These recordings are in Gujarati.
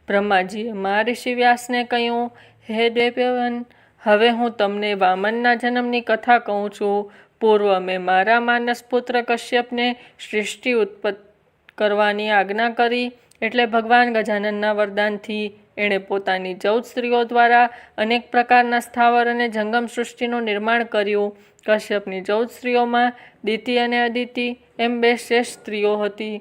બ્રહ્માજીએ મહર્ષિ વ્યાસને કહ્યું, હે દેવયન, હવે હું તમને વામનના જન્મની કથા કહું છું. પૂર્વ મેં મારા માનસપુત્ર કશ્યપને સૃષ્ટિ ઉત્પત્ત કરવાની આજ્ઞા કરી. એટલે ભગવાન ગજાનનના વરદાનથી એણે પોતાની 14 સ્ત્રીઓ દ્વારા અનેક પ્રકારના સ્થાવર અને જંગમ સૃષ્ટિનું નિર્માણ કર્યું. કશ્યપની 14 સ્ત્રીઓમાં દિતિ અને અદિતિ એમ 2 શ્રેષ્ઠ સ્ત્રીઓ હતી.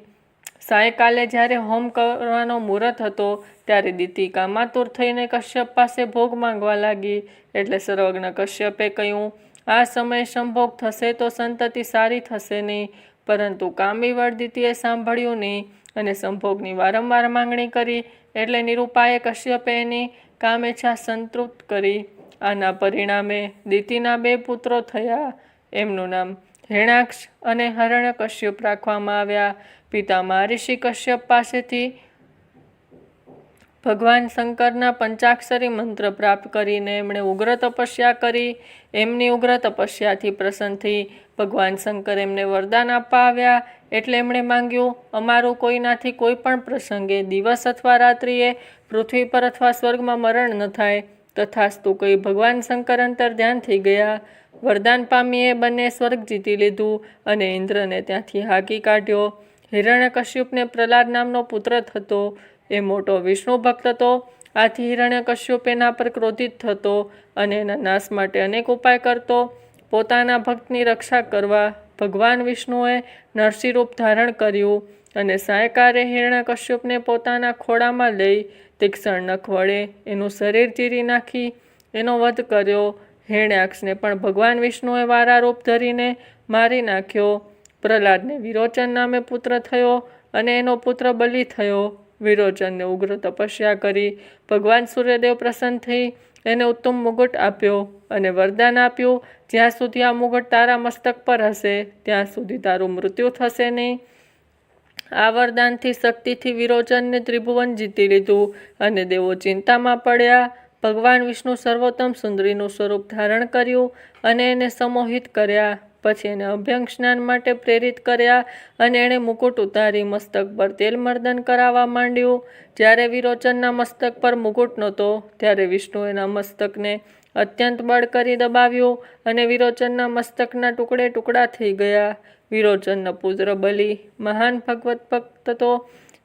સાયકાલે જ્યારે હોમ કરવાનો મુહૂર્ત હતો ત્યારે દિતિ કામાતુર થઈને કશ્યપ પાસે ભોગ માંગવા લાગી. એટલે સર્વજ્ઞ કશ્યપે કહ્યું, આ સમયે સંભોગ થશે તો સંતતિ સારી થશે નહીં. પરંતુ કામીવળ દિતિએ સાંભળ્યું નહીં અને સંભોગની વારંવાર માંગણી કરી. એટલે નિરુપાયે કશ્યપે એની કામેચ્છા સંતૃપ્ત કરી. આના પરિણામે દિતિના 2 પુત્રો થયા. એમનું નામ હિરણાક્ષ અને હરણ્યકશ્યપ રાખવામાં આવ્યા. પિતા મહર્ષિ કશ્યપ પાસેથી ભગવાન શંકરના પંચાક્ષરી મંત્ર પ્રાપ્ત કરીને એમણે ઉગ્ર તપસ્યા કરી. એમની ઉગ્ર તપસ્યાથી પ્રસન્ન થઈ ભગવાન શંકર એમને વરદાન આપવા આવ્યા. એટલે એમણે માંગ્યું, અમારું કોઈનાથી કોઈ પણ પ્રસંગે દિવસ અથવા રાત્રિએ પૃથ્વી પર અથવા સ્વર્ગમાં મરણ ન થાય. તથાસ્તુ કહી ભગવાન શંકર અંતર ધ્યાન થઈ ગયા. વરદાન પામી એ બંને સ્વર્ગ જીતી લીધું અને ઇન્દ્રને ત્યાંથી હાંકી કાઢ્યો. હિરણ્યકશ્યપને પ્રહલાદ નામનો પુત્ર થતો. એ મોટો વિષ્ણુ ભક્ત હતો. આથી હિરણ્યકશ્યપ એના પર ક્રોધિત થતો અને એના નાશ માટે અનેક ઉપાય કરતો. પોતાના ભક્તની રક્ષા કરવા ભગવાન વિષ્ણુએ નરસિંહ રૂપ ધારણ કર્યું અને સાયકારે હિરણ્યકશ્યપને પોતાના ખોળામાં લઈ તીક્ષ્ણ નખ વડે એનું શરીર ચીરી નાખી એનો વધ કર્યો. હિરણ્યાક્ષને પણ ભગવાન વિષ્ણુએ વારા રૂપ ધરીને મારી નાખ્યો. પ્રહલાદને વિરોચન નામે પુત્ર થયો અને એનો પુત્ર બલિ થયો. વિરોચનને ઉગ્ર તપસ્યા કરી ભગવાન સૂર્યદેવ પ્રસન્ન થઈ એને ઉત્તમ મુગટ આપ્યો અને વરદાન આપ્યું, જ્યાં સુધી આ મુગટ તારા મસ્તક પર હશે ત્યાં સુધી તારું મૃત્યુ થશે નહીં. આ વરદાનથી શક્તિથી વિરોચનને ત્રિભુવન જીતી લીધું અને દેવો ચિંતામાં પડ્યા. ભગવાન વિષ્ણુ સર્વોત્તમ સુંદરીનું સ્વરૂપ ધારણ કર્યું અને એને સમોહિત કર્યા. પછી એને અભ્યંગ સ્નાન માટે પ્રેરિત કર્યા અને એણે મુકુટ ઉતારી મસ્તક પર તેલ મર્દન કરાવવા માંડ્યું. જ્યારે વિરોચનના મસ્તક પર મુકુટ નહોતો ત્યારે વિષ્ણુ એના મસ્તકને અત્યંત બળ કરી દબાવ્યું અને વિરોચનના મસ્તકના ટુકડે ટુકડા થઈ ગયા. વિરોચનનો પુત્ર બલિ મહાન ભગવત ભક્ત હતો.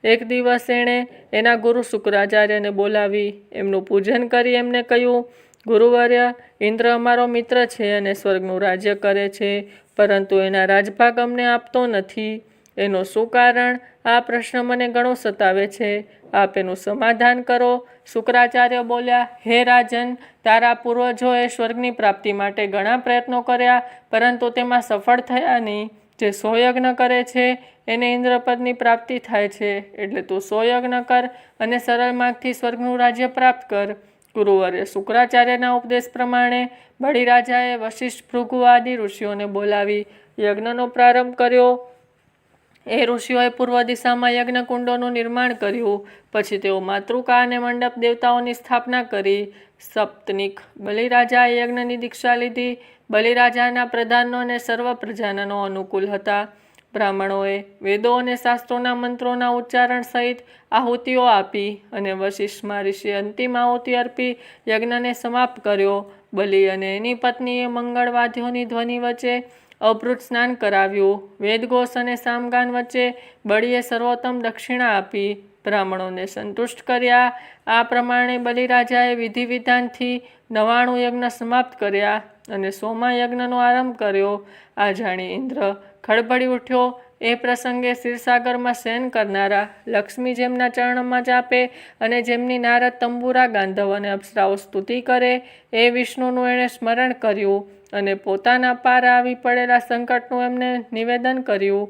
એક દિવસ એણે એના ગુરુ શુક્રાચાર્યને બોલાવી એમનું પૂજન કરી એમને કહ્યું, ગુરુવર્ય, ઇન્દ્ર અમારો મિત્ર છે અને સ્વર્ગનું રાજ્ય કરે છે, પરંતુ એના રાજભાગ અમને આપતો નથી. એનું શું કારણ? આ પ્રશ્ન મને ઘણો સતાવે છે. આપ એનું સમાધાન કરો. શુક્રાચાર્ય બોલ્યા, હે રાજન, તારા પૂર્વજોએ સ્વર્ગની પ્રાપ્તિ માટે ઘણા પ્રયત્નો કર્યા પરંતુ તેમાં સફળ થયા નહીં. જે 100 યજ્ઞ કરે છે એને ઇન્દ્રપદની પ્રાપ્તિ થાય છે. એટલે તું 100 યજ્ઞ કર અને સરળ માર્ગથી સ્વર્ગનું રાજ્ય પ્રાપ્ત કર. ગુરુવરે શુક્રાચાર્યના ઉપદેશ પ્રમાણે બલિરાજાએ વશિષ્ઠ, ભૃગુ આદિ ઋષિઓને બોલાવી યજ્ઞનો પ્રારંભ કર્યો. એ ઋષિઓએ પૂર્વ દિશામાં યજ્ઞકુંડોનું નિર્માણ કર્યું. પછી તેઓ માતૃકા અને મંડપ દેવતાઓની સ્થાપના કરી. સપ્તનિક બલિરાજાએ યજ્ઞની દીક્ષા લીધી. બલિરાજાના પ્રધાનો અને સર્વ પ્રજાનનો અનુકૂળ હતા. બ્રાહ્મણોએ વેદો અને શાસ્ત્રોના મંત્રોના ઉચ્ચારણ સહિત આહુતિઓ આપી અને વશિષ્ઠ મહર્ષિએ અંતિમ આહુતિ અર્પી યજ્ઞને સમાપ્ત કર્યો. બલિ અને એની પત્નીએ મંગળવાદ્યોની ધ્વનિ વચ્ચે અભૃત સ્નાન કરાવ્યું. વેદઘોષ અને સામગાન વચ્ચે બલિએ સર્વોત્તમ દક્ષિણા આપી બ્રાહ્મણોને સંતુષ્ટ કર્યા. આ પ્રમાણે બલિરાજાએ વિધિ વિધાનથી 99 યજ્ઞ સમાપ્ત કર્યા અને 100મા યજ્ઞનો આરંભ કર્યો. આ જાણી ઇન્દ્ર ખળભળી ઉઠ્યો. એ પ્રસંગે ક્ષીરસાગરમાં શયન કરનારા લક્ષ્મી જેમના ચરણમાં ચાપે અને જેમની નારદ તંબુરા, ગાંધર્વ અને અપ્સરાઓ સ્તુતિ કરે એ વિષ્ણુનું એણે સ્મરણ કર્યું અને પોતાના પાર આવી પડેલા સંકટનું એમને નિવેદન કર્યું.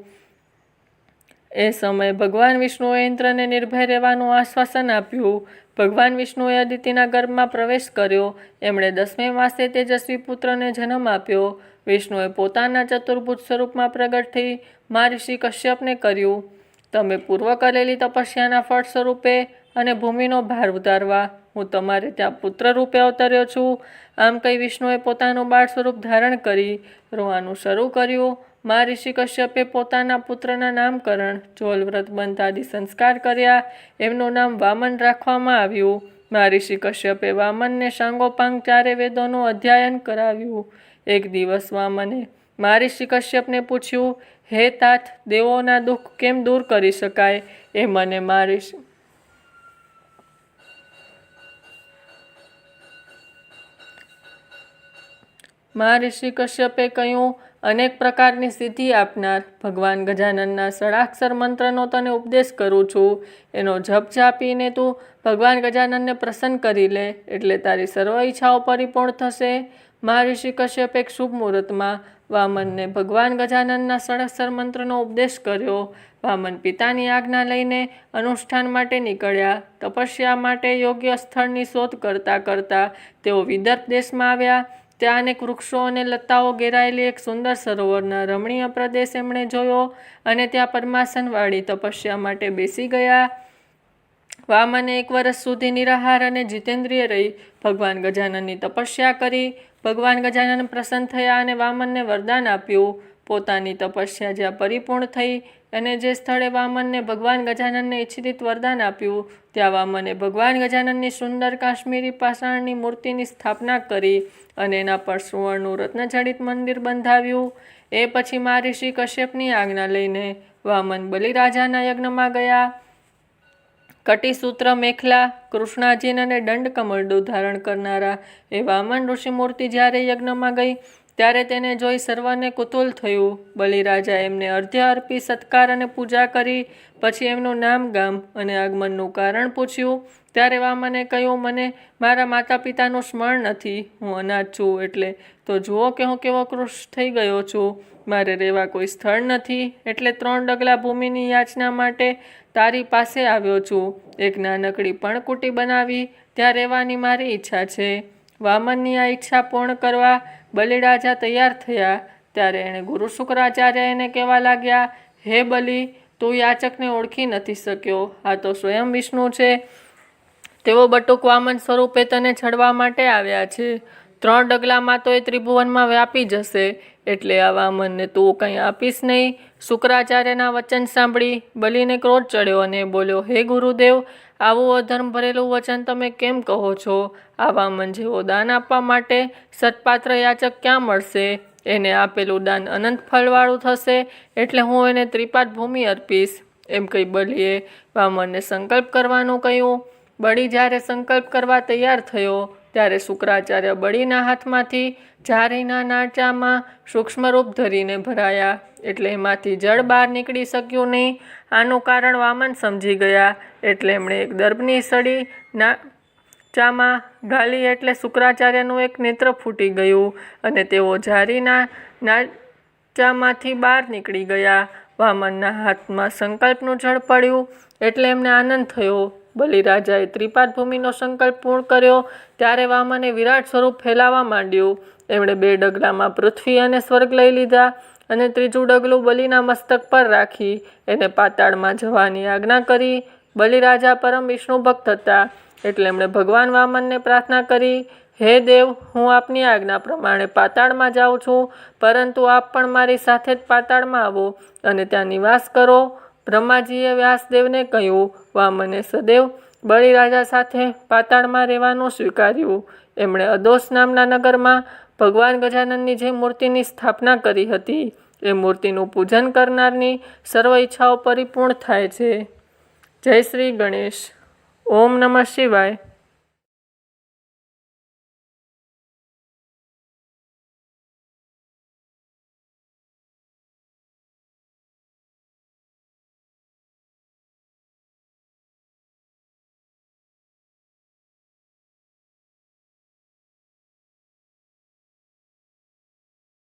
એ સમયે ભગવાન વિષ્ણુએ ઇન્દ્રને નિર્ભય રહેવાનું આશ્વાસન આપ્યું. ભગવાન વિષ્ણુએ અદિતિના ગર્ભમાં પ્રવેશ કર્યો. એમણે 10મે માસે તેજસ્વી પુત્રને જન્મ આપ્યો. વિષ્ણુએ પોતાના ચતુર્ભુજ સ્વરૂપમાં પ્રગટ થઈ મહર્ષિ કશ્યપને કર્યું, તમે પૂર્વ કરેલી તપસ્યાના ફળ સ્વરૂપે અને ભૂમિનો ભાર ઉતારવા હું તમારે ત્યાં પુત્ર રૂપે અવતર્યો છું. આમ કહી વિષ્ણુએ પોતાનું બાળ સ્વરૂપ ધારણ કરી રોવાનું શરૂ કર્યું. મહર્ષિ કશ્યપે પોતાના પુત્રના નામકરણ, ચોલ વ્રત બંધ આદિ સંસ્કાર કર્યા. એમનું નામ વામન રાખવામાં આવ્યું. મહર્ષિ કશ્યપે વામનને સાંગોપાંગ 4 વેદોનું અધ્યયન કરાવ્યું. એક દિવસ વામને મહર્ષિ કશ્યપને પૂછ્યું, હે તાત, દેવોના દુઃખ કેમ દૂર કરી શકાય એ મને મહર્ષિ કશ્યપે કહ્યું, અનેક પ્રકારની સિદ્ધિ આપનાર ભગવાન ગજાનનના ષડાક્ષર મંત્રનો તને ઉપદેશ કરું છું. એનો જપ જાપીને તું ભગવાન ગજાનનને પ્રસન્ન કરી લે, એટલે તારી સર્વ ઈચ્છાઓ પરિપૂર્ણ થશે. મહર્ષિ કશ્યપે એક શુભ મુહૂર્તમાં વામનને ભગવાન ગજાનનના ષડાક્ષર મંત્રનો ઉપદેશ કર્યો. વામન પિતાની આજ્ઞા લઈને અનુષ્ઠાન માટે નીકળ્યા. તપસ્યા માટે યોગ્ય સ્થળની શોધ કરતા કરતા તેઓ વિદર્ભ દેશમાં આવ્યા. ત્યાં અનેક વૃક્ષો અને લતાઓ ઘેરાયેલી એક સુંદર સરોવરના રમણીય પ્રદેશ એમણે જોયો અને ત્યાં પરમાસનવાળી તપસ્યા માટે બેસી ગયા. વામને 1 વર્ષ સુધી નિરાહાર અને જીતેન્દ્રિય રહી ભગવાન ગજાનનની તપસ્યા કરી. ભગવાન ગજાનન પ્રસન્ન થયા અને વામનને વરદાન આપ્યું. પોતાની તપસ્યા જ્યાં પરિપૂર્ણ થઈ અને જે સ્થળે વામનને ભગવાન ગજાનનને ઈચ્છિત વરદાન આપ્યું, ત્યાં વામને ભગવાન ગજાનનની સુંદર કાશ્મીરી પાષાણની મૂર્તિની સ્થાપના કરી અને એના પર સુવર્ણનું રત્નજડિત મંદિર બંધાવ્યું. એ પછી મહર્ષિ કશ્યપની આજ્ઞા લઈને વામન બલિરાજાના યજ્ઞમાં ગયા. કટિસૂત્ર મેખલા, કૃષ્ણાજીન અને દંડકમળનું ધારણ કરનારા એ વામન ઋષિમૂર્તિ જ્યારે યજ્ઞમાં ગઈ ત્યારે તેને જોઈ સર્વને કુતૂહલ થયું. બલિરાજા એમને અર્ધ્ય અર્પી સત્કાર અને પૂજા કરી. પછી એમનું નામ, ગામ અને આગમનનું કારણ પૂછ્યું. ત્યારે વામને કહ્યું, મને મારા માતા પિતાનું સ્મરણ નથી. હું અનાથ છું, એટલે તો જુઓ કે હું કેવો કૃશ થઈ ગયો છું. મારે રહેવા કોઈ સ્થળ નથી, એટલે 3 ડગલા ભૂમિની યાચના માટે તારી પાસે આવ્યો છું. એક નાનકડી પણકુટી બનાવી ત્યાં રહેવાની મારી ઈચ્છા છે. વામનની આ ઈચ્છા પૂર્ણ કરવા બલિરાજા તૈયાર થયા. ત્યારે એણે ગુરુ શુક્રાચાર્ય એને કહેવા લાગ્યા, હે બલિ, તું યાચકને ઓળખી નથી શક્યો. આ તો સ્વયં વિષ્ણુ છે. તેઓ બટુક વામન સ્વરૂપે તને છડવા માટે આવ્યા છે. 3 ડગલામાં તો એ ત્રિભુવનમાં વ્યાપી જશે, એટલે આ વામનને તું કંઈ આપીશ નહીં. શુક્રાચાર્યના વચન સાંભળી બલિને ક્રોધ ચડ્યો અને બોલ્યો, હે ગુરુદેવ, આવું અધર્મ ભરેલું વચન તમે કેમ કહો છો? આ વામન જેવો દાન આપવા માટે સત્પાત્ર યાચક ક્યાં મળશે? એને આપેલું દાન અનંત ફળવાળું થશે, એટલે હું એને ત્રિપાદ ભૂમિ અર્પીશ. એમ કહી બલિએ વામનને સંકલ્પ કરવાનું કહ્યું. બળી જ્યારે સંકલ્પ કરવા તૈયાર થયો ત્યારે શુક્રાચાર્ય બળીના હાથમાંથી જારીના નાચામાં સૂક્ષ્મ રૂપ ધરીને ભરાયા, એટલે એમાંથી જળ બહાર નીકળી શક્યું નહીં. આનું કારણ વામન સમજી ગયા, એટલે એમણે એક દર્ભની સળી નાચામાં ગાલી, એટલે શુક્રાચાર્યનું એક નેત્ર ફૂટી ગયું અને તેઓ જારીના નાચામાંથી બહાર નીકળી ગયા. વામનના હાથમાં સંકલ્પનું જળ પડ્યું, એટલે એમને આનંદ થયો. બલિરાજાએ ત્રિપાદ ભૂમિનો સંકલ્પ પૂર્ણ કર્યો ત્યારે વામને વિરાટ સ્વરૂપ ફેલાવા માંડ્યું. એમણે 2 ડગલામાં પૃથ્વી અને સ્વર્ગ લઈ લીધા અને 3જું ડગલું બલિના મસ્તક પર રાખી એને પાતાળમાં જવાની આજ્ઞા કરી. બલિરાજા પરમ વિષ્ણુ ભક્ત હતા, એટલે એમણે ભગવાન વામનને પ્રાર્થના કરી, હે દેવ, હું આપની આજ્ઞા પ્રમાણે પાતાળમાં જાઉં છું, પરંતુ આપ પણ મારી સાથે જ પાતાળમાં આવો અને ત્યાં નિવાસ કરો. બ્રહ્માજીએ વ્યાસદેવને કહ્યું. વામને સદૈવ બલિરાજા સાથે પાતાળમાં રહેવાનું સ્વીકાર્યું. એમણે અદોસ નામના નગરમાં ભગવાન ગજાનનની જે મૂર્તિની સ્થાપના કરી હતી, એ મૂર્તિનું પૂજન કરનારની સર્વ ઈચ્છાઓ પરિપૂર્ણ થાય છે. જય શ્રી ગણેશ. ઓમ નમઃ શિવાય.